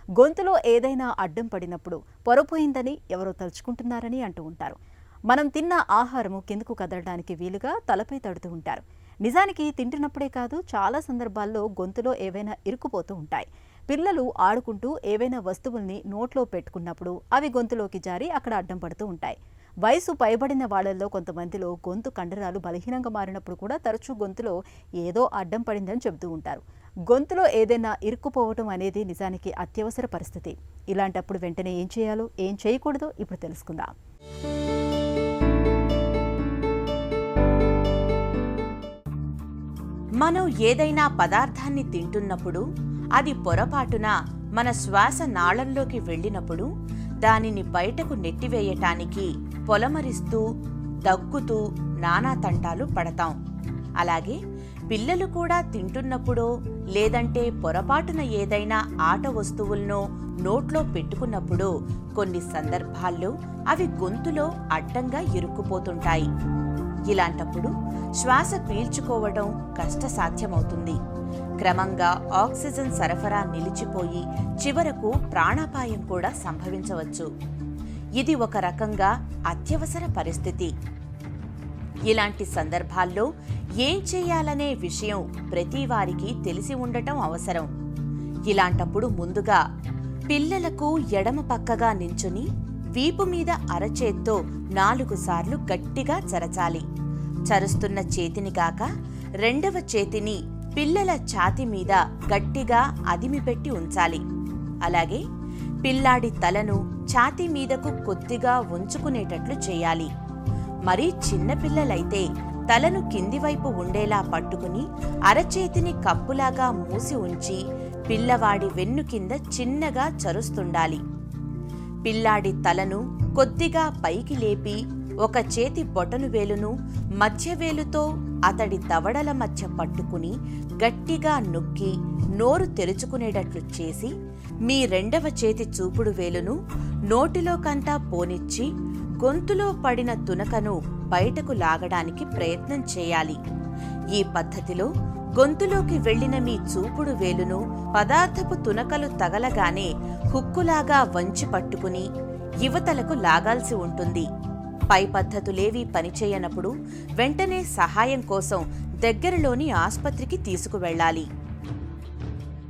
గొంతులో ఏదైనా అడ్డం పడినప్పుడు పొరపోయిందని ఎవరో తలుచుకుంటున్నారని అంటూ ఉంటారు. మనం తిన్న ఆహారము కిందకు కదలడానికి వీలుగా తలపై తడుతూ ఉంటారు. నిజానికి తింటున్నప్పుడే కాదు, చాలా సందర్భాల్లో గొంతులో ఏవైనా ఇరుక్కుపోతూ ఉంటాయి. పిల్లలు ఆడుకుంటూ ఏవైనా వస్తువుల్ని నోట్లో పెట్టుకున్నప్పుడు అవి గొంతులోకి జారి అక్కడ అడ్డం పడుతూ ఉంటాయి. వయసు పైబడిన వాళ్లలో కొంతమందిలో గొంతు కండరాలు బలహీనంగా మారినప్పుడు కూడా తరచూ గొంతులో ఏదో అడ్డం పడిందని చెబుతూ ఉంటారు. గొంతులో ఏదైనా ఇరుక్కుపోవటం అనేది నిజానికి అత్యవసర పరిస్థితి. ఇలాంటప్పుడు వెంటనే ఏం చేయాలో, ఏం చేయకూడదో ఇప్పుడు తెలుసుకుందాం. మనం ఏదైనా పదార్థాన్ని తింటున్నప్పుడు అది పొరపాటున మన శ్వాస నాళంలోకి వెళ్ళినప్పుడు దానిని బయటకు నెట్టివేయటానికి పొలమరిస్తూ దగ్గుతూ నానా తంటాలు పడతాం. అలాగే పిల్లలు కూడా తింటున్నప్పుడో లేదంటే పొరపాటున ఏదైనా ఆట వస్తువులను నోట్లో పెట్టుకున్నప్పుడో కొన్ని సందర్భాల్లో అవి గొంతులో అడ్డంగా ఇరుక్కుపోతుంటాయి. ఇలాంటప్పుడు శ్వాస పీల్చుకోవడం కష్టసాధ్యమవుతుంది. క్రమంగా ఆక్సిజన్ సరఫరా నిలిచిపోయి చివరకు ప్రాణాపాయం కూడా సంభవించవచ్చు. ఇది ఒక రకంగా అత్యవసర పరిస్థితి. ఇలాంటి సందర్భాల్లో ఏం చేయాలనే విషయం ప్రతి వారికి తెలిసి ఉండటం అవసరం. ఇలాంటప్పుడు ముందుగా పిల్లలకు ఎడమ పక్కగా నించుని వీపు మీద అరచేత్తో 4 సార్లు గట్టిగా చరచాలి. చరుస్తున్న చేతిని కాక రెండవ చేతిని పిల్లల ఛాతీ మీద గట్టిగా అదిమిపెట్టి ఉంచాలి. అలాగే పిల్లాడి తలను ఛాతీ మీదకు కొద్దిగా ఉంచుకునేటట్లు చేయాలి. మరీ చిన్నపిల్లలైతే తలను కిందివైపు ఉండేలా పట్టుకుని అరచేతిని కప్పులాగా మూసి ఉంచి పిల్లవాడి వెన్ను కింద చిన్నగా చరుస్తుండాలి. పిల్లాడి తలను కొద్దిగా పైకి లేపి ఒక చేతి బొటను వేలును మధ్య వేలుతో అతడి దవడల మధ్య పట్టుకుని గట్టిగా నొక్కి నోరు తెరుచుకునేటట్లు చేసి మీ రెండవ చేతి చూపుడు వేలును నోటిలోకంతా పోనిచ్చి గొంతులో పడిన తునకను బయటకు లాగడానికి ప్రయత్నం చేయాలి. ఈ పద్ధతిలో గొంతులోకి వెళ్లిన మీ చూపుడు వేలును పదార్థపు తునకలు తగలగానే హుక్కులాగా వంచి పట్టుకుని యువతలకు లాగాల్సి ఉంటుంది. పై పద్ధతులేవీ పనిచేయనప్పుడు వెంటనే సహాయం కోసం దగ్గరలోని ఆస్పత్రికి తీసుకువెళ్లాలి.